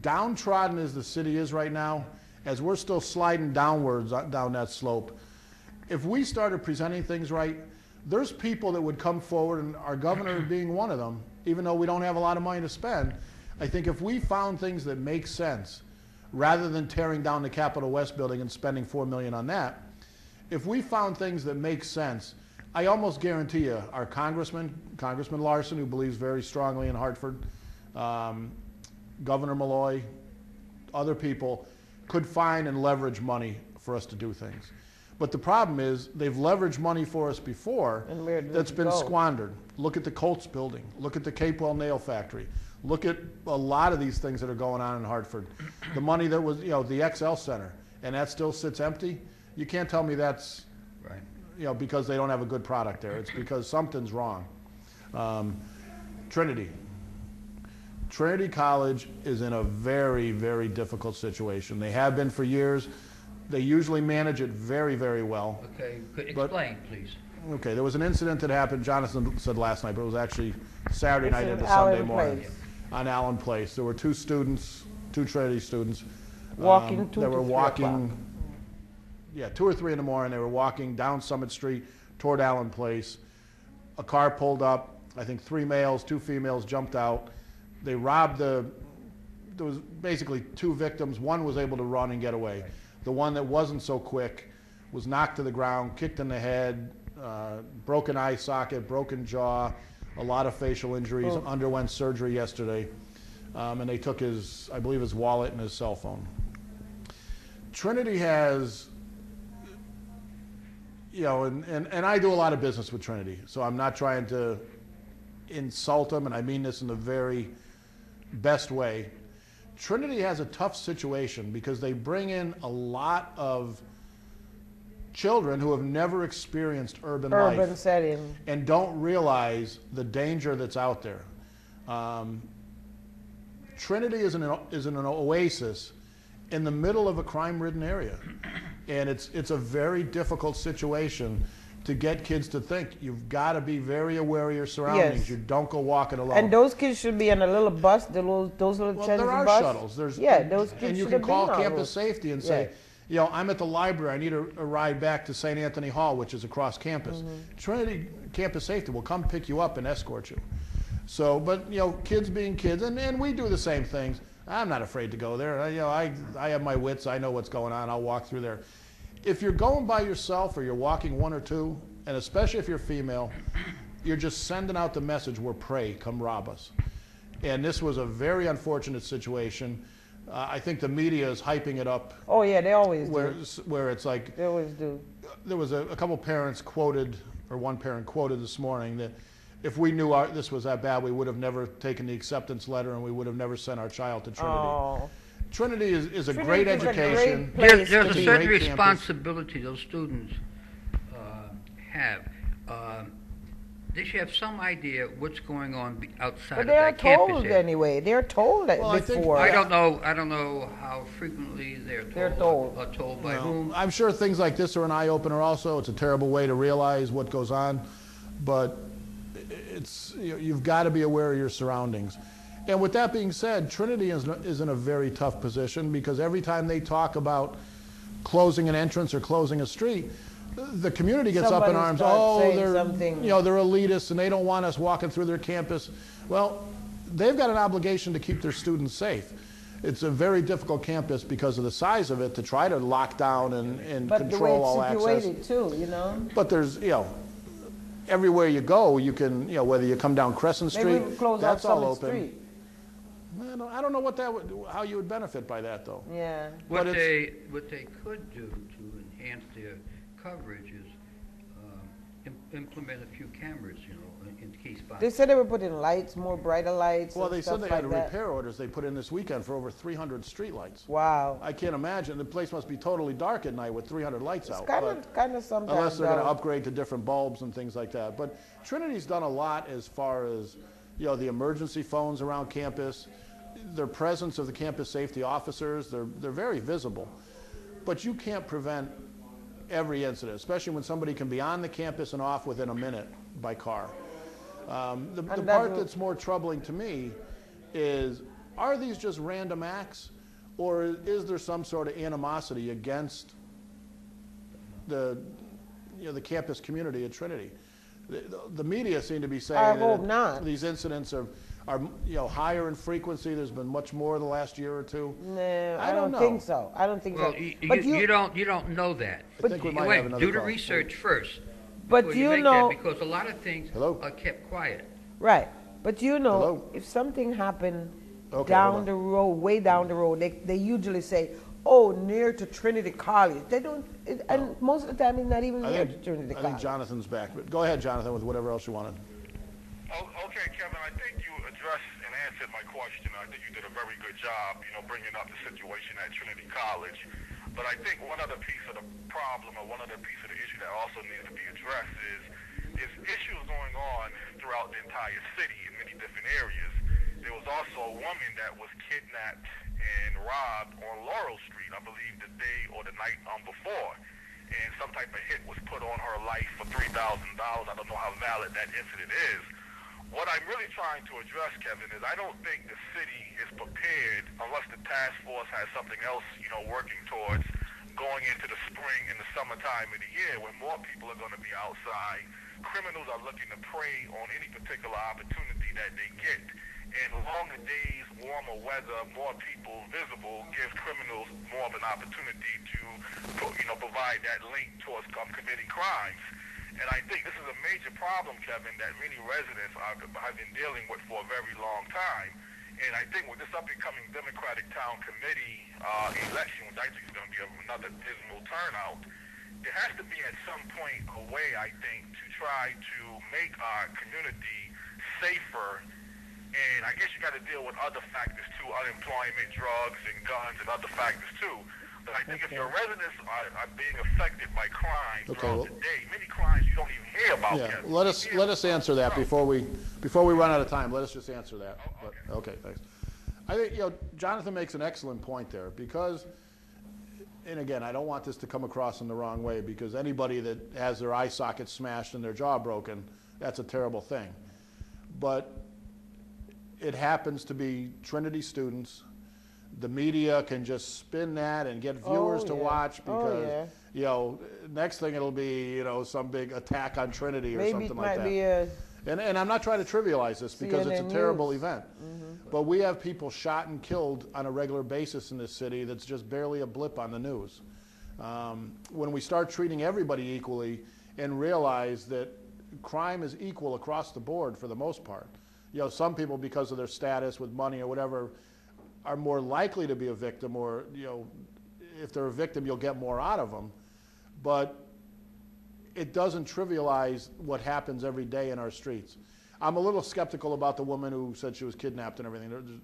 downtrodden as the city is right now, as we're still sliding downwards down that slope, if we started presenting things right, there's people that would come forward, and our governor being one of them, even though we don't have a lot of money to spend, I think if we found things that make sense, rather than tearing down the Capitol West building and spending $4 million on that, if we found things that make sense, I almost guarantee you our Congressman Larson, who believes very strongly in Hartford, Governor Malloy, other people could find and leverage money for us to do things. But the problem is they've leveraged money for us before that's been squandered. Look at the Colts building. Look at the Capewell Nail Factory. Look at a lot of these things that are going on in Hartford. The money that was, the XL Center, and that still sits empty. You can't tell me that's, right, because they don't have a good product there. It's because something's wrong. Trinity. Trinity College is in a very, very difficult situation. They have been for years. They usually manage it very, very well. Okay, could But- explain, please. Okay, there was an incident that happened, Jonathan said last night, but it was actually Saturday night It's into in Sunday Allen morning. Place. On Allen Place. There were two students, two Trinity students. Walking 2 They to were 3 walking, o'clock. yeah, 2 or 3 in the morning. They were walking down Summit Street toward Allen Place. A car pulled up. I think 3 males, 2 females jumped out. They robbed there was basically 2 victims. One was able to run and get away. The one that wasn't so quick was knocked to the ground, kicked in the head, broken eye socket, broken jaw, a lot of facial injuries, underwent surgery yesterday. And they took I believe his wallet and his cell phone. Trinity has, and I do a lot of business with Trinity, so I'm not trying to insult them, and I mean this in the very best way. Trinity has a tough situation because they bring in a lot of children who have never experienced urban life Urban setting. and don't realize the danger that's out there. Trinity is an oasis in the middle of a crime-ridden area, and it's a very difficult situation to get kids to think. You've got to be very aware of your surroundings. Yes. You don't go walking alone. And those kids should be in a little bus, those little Well, transit there are bus. shuttles. Those kids and you should can have call been on campus those. safety and say, Yeah. I'm at the library. I need a ride back to St. Anthony Hall, which is across campus. Mm-hmm. Trinity Campus Safety will come pick you up and escort you. So, but kids being kids, and we do the same things. I'm not afraid to go there. I have my wits. I know what's going on. I'll walk through there. If you're going by yourself or you're walking 1 or 2, and especially if you're female, you're just sending out the message, we're prey, come rob us. And this was a very unfortunate situation. I think the media is hyping it up Oh yeah, they always do. where it's like, They always do. there was a couple parents quoted, or one parent quoted this morning, that if we knew this was that bad, we would have never taken the acceptance letter and we would have never sent our child to Trinity. Oh. Trinity is a Trinity great is a great education. place. There's to a be. certain Great campus. responsibility those students have. They should have some idea what's going on outside But of they are that campus told area. anyway. They're told that Well, I think- before. I don't know how frequently they're told. They're told. Or told by Well, whom. I'm sure things like this are an eye-opener also. It's a terrible way to realize what goes on, but you've got to be aware of your surroundings. And with that being said, Trinity is in a very tough position because every time they talk about closing an entrance or closing a street, the community gets up in Somebody arms. starts Oh, saying they're something. they're elitists and they don't want us walking through their campus. Well, they've got an obligation to keep their students safe. It's a very difficult campus because of the size of it to try to lock down and But the way control all it's access. situated too, But there's, everywhere you go, you can, whether you come down Crescent Maybe Street, we can close off that's all Summit open. Street. I don't know how you would benefit by that, though. Yeah. What But they could do to enhance their coverage is implement a few cameras, in key spots. They said they were putting lights, more brighter lights. Well, and they stuff said they had like that. repair orders they put in this weekend for over 300 streetlights. Wow. I can't imagine. The place must be totally dark at night with 300 lights out. It's kind of sometimes. Unless they're going to though. upgrade to different bulbs and things like that. But Trinity's done a lot as far as, the emergency phones around campus, their presence of the campus safety officers, they're very visible. But you can't prevent every incident, especially when somebody can be on the campus and off within a minute by car. The part that's more troubling to me is, are these just random acts, or is there some sort of animosity against the campus community at Trinity? The media seem to be saying I that hope not. these incidents are higher in frequency. There's been much more the last year or two. No, I I don't don't think know. so. I don't think Well, so. you But you don't know that. I think we might have another Do the call. research first. But before you make know- that, because a lot of things Hello? are kept quiet. Right. But Hello? if something happened Okay, hold down on. the road, way down the road, they usually say, oh, near to Trinity College. They don't, and most of the time it's not even I near think, to Trinity I think College. Jonathan's back. But go ahead, Jonathan, with whatever else you wanted. Okay, Kevin, I think you addressed and answered my question. I think you did a very good job, bringing up the situation at Trinity College. But I think one other piece of the problem, or one other piece of the issue that also needs to be addressed is issues going on throughout the entire city in many different areas. there was also a woman that was kidnapped and robbed on Laurel Street, I believe the day or the night before. And some type of hit was put on her life for $3,000. I don't know how valid that incident is. What I'm really trying to address, Kevin, is I don't think the city is prepared unless the task force has something else, working towards going into the spring and the summertime of the year when more people are going to be outside. Criminals are looking to prey on any particular opportunity that they get. And longer days, warmer weather, more people visible gives criminals more of an opportunity to, provide that link towards committing crimes. And I think this is a major problem, Kevin, that many residents have been dealing with for a very long time. And I think with this up-and-coming Democratic Town Committee election, which I think is going to be another dismal turnout, there has to be at some point a way, I think, to try to make our community safer. And I guess you got to deal with other factors too, unemployment, drugs, and guns, and other factors too. But I think if your residents are being affected by crime throughout the day, many crimes you don't even hear about. Yeah, Kevin. let us answer that before we run out of time. Let us just answer that. Oh, okay. Okay, thanks. I think Jonathan makes an excellent point there because, and again, I don't want this to come across in the wrong way because anybody that has their eye socket smashed and their jaw broken, that's a terrible thing. But it happens to be Trinity students. The media can just spin that and get viewers to watch because, next thing it'll be, some big attack on Trinity or something like that. Maybe it might be And I'm not trying to trivialize this because it's a CNN terrible News. event. But we have people shot and killed on a regular basis in this city that's just barely a blip on the news. When we start treating everybody equally and realize that crime is equal across the board for the most part. Some people, because of their status with money or whatever, are more likely to be a victim, or if they're a victim, you'll get more out of them. But it doesn't trivialize what happens every day in our streets. I'm a little skeptical about the woman who said she was kidnapped and everything.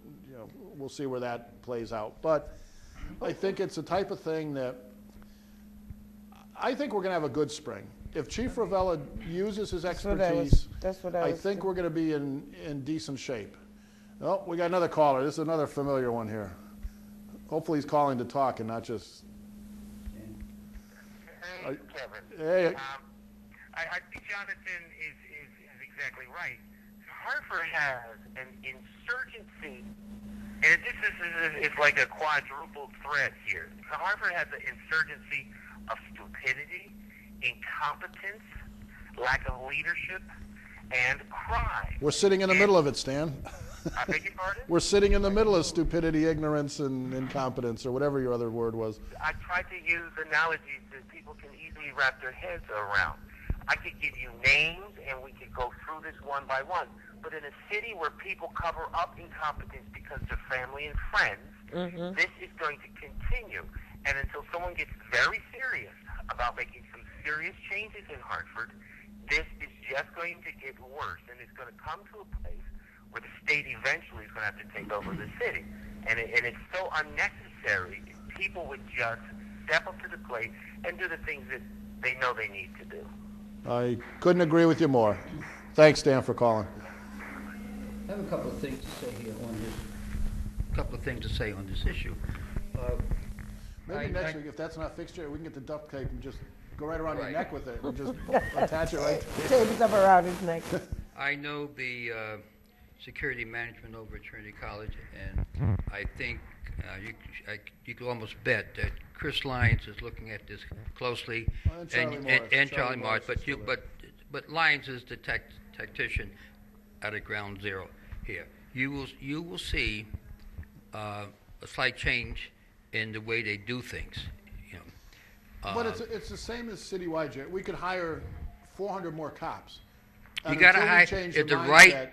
We'll see where that plays out. But I think it's the type of thing that I think we're going to have a good spring. If Chief Ravella uses his expertise, I think we're going to be in decent shape. Oh, we got another caller. This is another familiar one here. Hopefully he's calling to talk and not just... Hey, Kevin. Hey. I think Jonathan is exactly right. Hartford has an insurgency, and this is like a quadruple threat here. Hartford has an insurgency of stupidity, incompetence, lack of leadership, and crime. We're sitting in the middle of it, Stan. I beg your pardon? We're sitting in the middle of stupidity, ignorance, and incompetence, or whatever your other word was. I try to use analogies that people can easily wrap their heads around. I could give you names, and we could go through this one by one. But in a city where people cover up incompetence because they're family and friends, this is going to continue. And until someone gets very serious about making some serious changes in Hartford, this is just going to get worse. And it's going to come to a place where the state eventually is going to have to take over the city. And it's so unnecessary. People would just step up to the plate and do the things that they know they need to do. I couldn't agree with you more. Thanks, Dan, for calling. I have a couple of things to say here on this. On this issue. Maybe next week, if that's not fixed yet, we can get the duct tape and just go right around your neck with it and just attach it right. tape it up around his neck. I know the security management over at Trinity College, and I think you could almost bet that Chris Lyons is looking at this closely, and Charlie Morris, but Lyons is the tactician out of Ground Zero here. You will see a slight change in the way they do things. But it's the same as citywide, Jerry. We could hire 400 more cops. You got to hire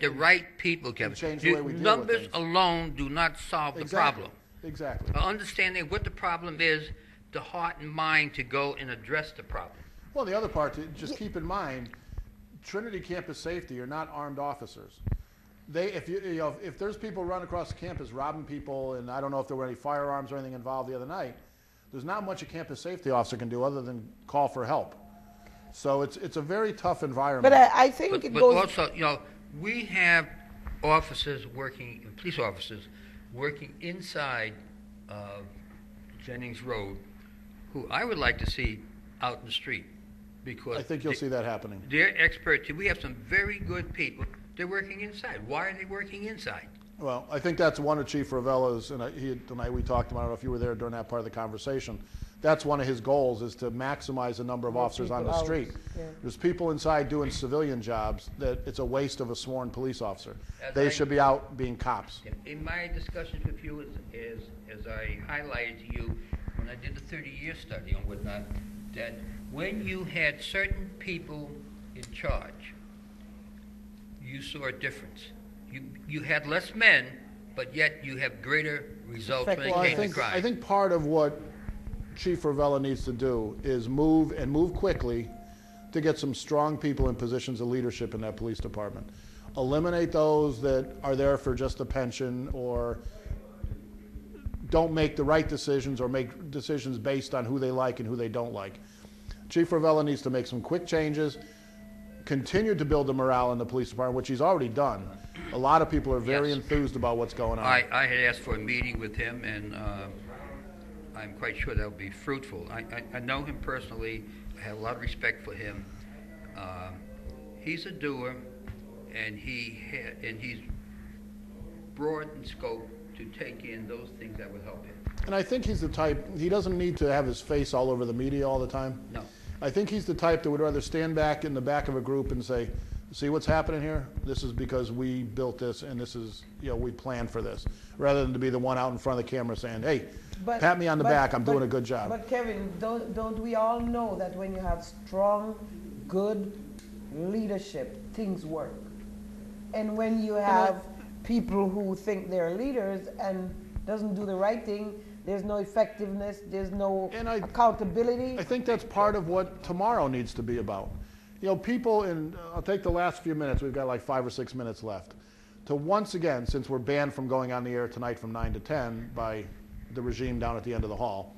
the right people, Kevin. Numbers alone do not solve the problem. Exactly. Understanding what the problem is, the heart and mind to go and address the problem. Well, the other part, to just keep in mind, Trinity Campus Safety are not armed officers. If there's people running across the campus robbing people, and I don't know if there were any firearms or anything involved the other night, there's not much a campus safety officer can do other than call for help. So it's a very tough environment. But I think but also, we have officers working, police officers working inside Jennings Road, who I would like to see out in the street, because I think you'll see that happening. they're experts. We have some very good people. They're working inside. Why are they working inside? Well, I think that's one of Chief Ravella's, and tonight we talked about, I don't know if you were there during that part of the conversation, that's one of his goals, is to maximize the number of officers on the street. Yeah. There's people inside doing civilian jobs that it's a waste of a sworn police officer. As They I- should be out being cops. In my discussions with you, as I highlighted to you when I did the 30-year study and whatnot, that when you had certain people in charge, you saw a difference. You had less men, but yet you have greater results when it Well, came to crime. I think part of what Chief Ravella needs to do is move quickly to get some strong people in positions of leadership in that police department. Eliminate those that are there for just a pension or don't make the right decisions or make decisions based on who they like and who they don't like. Chief Ravella needs to make some quick changes, continue to build the morale in the police department, which he's already done. A lot of people are very Yes. enthused about what's going on. I had asked for a meeting with him, and I'm quite sure that will be fruitful. I know him personally. I have a lot of respect for him. He's a doer, and he's broad in scope to take in those things that would help him. And I think he's the type, he doesn't need to have his face all over the media all the time. No. I think he's the type that would rather stand back in the back of a group and say, see what's happening here? This is because we built this and this is, we planned for this. Rather than to be the one out in front of the camera saying, hey, pat me on the back, I'm doing a good job. But Kevin, don't we all know that when you have strong, good leadership, things work? And when you have people who think they're leaders and doesn't do the right thing, there's no effectiveness, there's no accountability. I think that's part of what tomorrow needs to be about. People I'll take the last few minutes, we've got like 5 or 6 minutes left, to once again, since we're banned from going on the air tonight from 9 to 10 by the regime down at the end of the hall,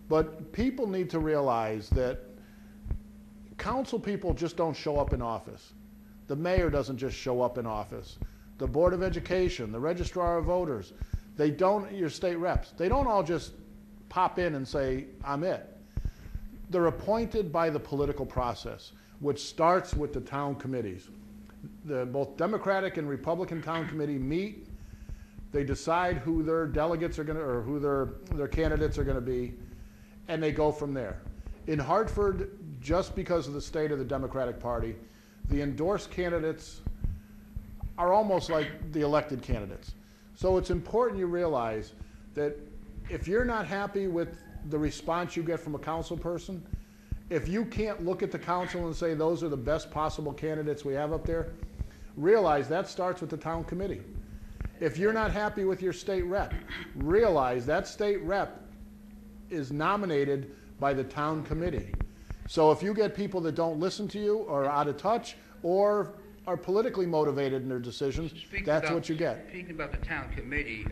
but people need to realize that council people just don't show up in office. The mayor doesn't just show up in office. The Board of Education, the Registrar of Voters, your state reps, they don't all just pop in and say, I'm it. They're appointed by the political process, which starts with the town committees. Both Democratic and Republican town committee meet, they decide who their delegates are going to, or who their candidates are going to be, and they go from there. In Hartford, just because of the state of the Democratic Party, the endorsed candidates are almost like the elected candidates. So it's important you realize that if you're not happy with the response you get from a council person, if you can't look at the council and say those are the best possible candidates we have up there, realize that starts with the town committee. If you're not happy with your state rep, realize that state rep is nominated by the town committee. So if you get people that don't listen to you or are out of touch or are politically motivated in their decisions, that's what you get. Speaking about the town committee,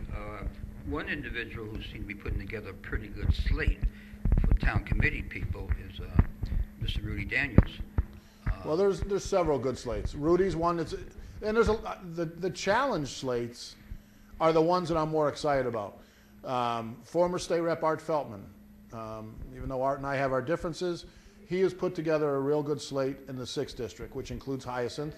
one individual who seemed to be putting together a pretty good slate for town committee people is Mr. Rudy Daniels. Well, there's several good slates. Rudy's one that's, and there's the challenge slates are the ones that I'm more excited about. Former state rep Art Feltman, even though Art and I have our differences, he has put together a real good slate in the 6th district, which includes Hyacinth.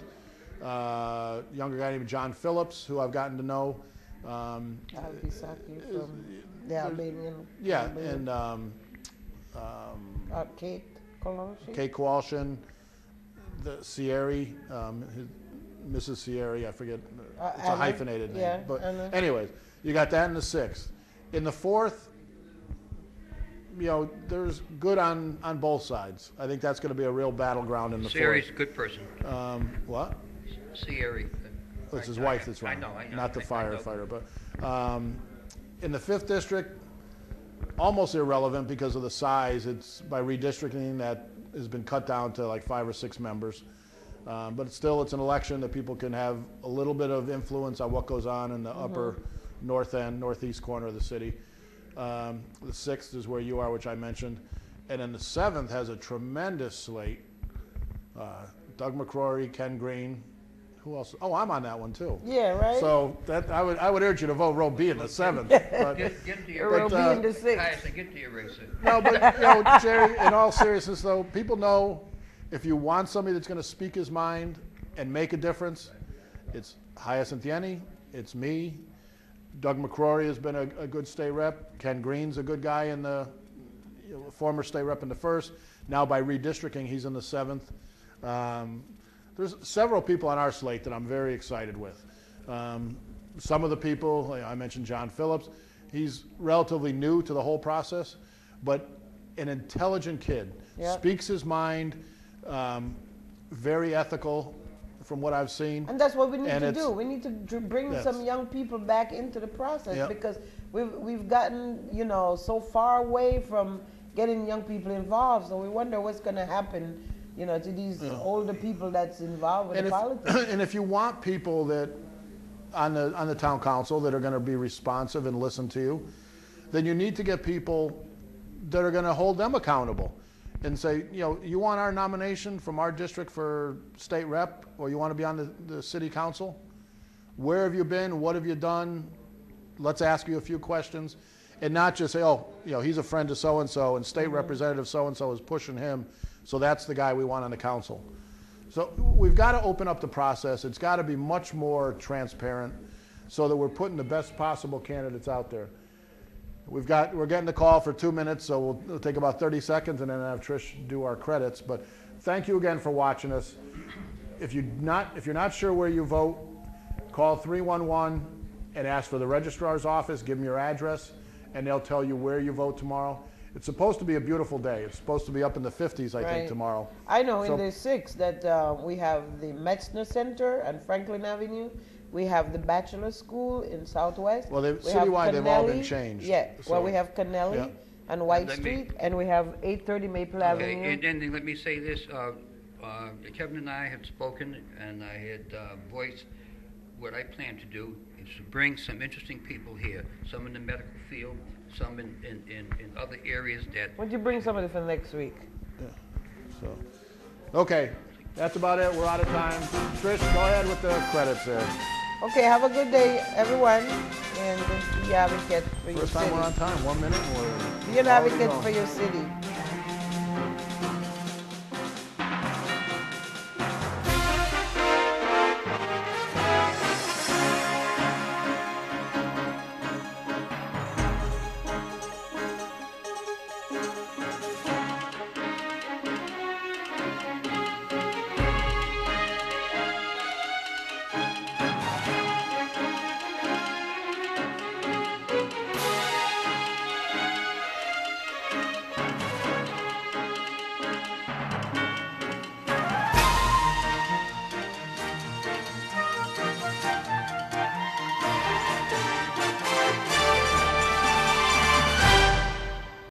Younger guy named John Phillips, who I've gotten to know. Al-Bisaki from the Albanian. Yeah, Albanian. and Kate Kowalski. Kate Kowalshin, the Sierri, Mrs. Sierri, I forget, it's a Anna, hyphenated name. yeah, But Anna. anyways, you got that in the 6th. In the 4th, there's good on both sides. I think that's going to be a real battleground in the 4th. Sierra's a good person. What? Sierra. It's his wife that's I running, know, not the I know. firefighter. But in the 5th district, almost irrelevant because of the size. It's by redistricting that has been cut down to like 5 or 6 members. But it's an election that people can have a little bit of influence on what goes on in the upper north end, northeast corner of the city. The 6th is where you are, which I mentioned. And then the 7th has a tremendous slate. Doug McCrory, Ken Green, who else? Oh, I'm on that one too. Yeah, right? So that, I would urge you to vote row B in the 7th. But, Get to Or your we'll be in the 6th. Tyson, get to your eraser. no, but, you know, Jerry, in all seriousness though, people know if you want somebody that's gonna speak his mind and make a difference, it's Hyacinth Yenny, it's me. Doug McCrory has been a good state rep. Ken Green's a good guy in the, former state rep in the 1st. Now by redistricting, he's in the 7th. There's several people on our slate that I'm very excited with. Some of the people, I mentioned John Phillips, he's relatively new to the whole process, but an intelligent kid, Yep. speaks his mind, very ethical from what I've seen. And that's what we need And to it's- do. We need to bring Yes. some young people back into the process Yep. because we've gotten, you know, so far away from getting young people involved. So we wonder what's going to happen, you know, to these older people that's involved with And the if, politics. and if you want people that on the town council that are going to be responsive and listen to you, then you need to get people that are going to hold them accountable and say, you know, you want our nomination from our district for state rep, or you want to be on the city council? Where have you been? What have you done? Let's ask you a few questions, and not just say, oh, you know, he's a friend of so-and-so, and state representative so-and-so is pushing him, so that's the guy we want on the council. So we've got to open up the process. It's got to be much more transparent so that we're putting the best possible candidates out there. We're getting the call for 2 minutes, so we'll take about 30 seconds and then have Trish do our credits. But thank you again for watching us. If you're not sure where you vote, call 311 and ask for the registrar's office, give them your address, and they'll tell you where you vote tomorrow. It's supposed to be a beautiful day. It's supposed to be up in the 50s, I Right. think, tomorrow. I know So- in the 6th that we have the Metzner Center on Franklin Avenue. We have the Bachelor School in Southwest. Well, We have citywide, they've all been Kennelly. changed, Yeah, well, so- we have Kennelly Yeah. and White Let me- Street, and we have 830 Maple Avenue. Okay, and then let me say this, Kevin and I had spoken, and I had voiced what I plan to do is to bring some interesting people here, some in the medical field, some in other areas that, Would you bring somebody for next week? So, okay, that's about it. We're out of time. Trish, go ahead with the credits there. Okay, have a good day, everyone, and be advocates for your First time city. we're on time, 1 minute. Be an advocate for your city.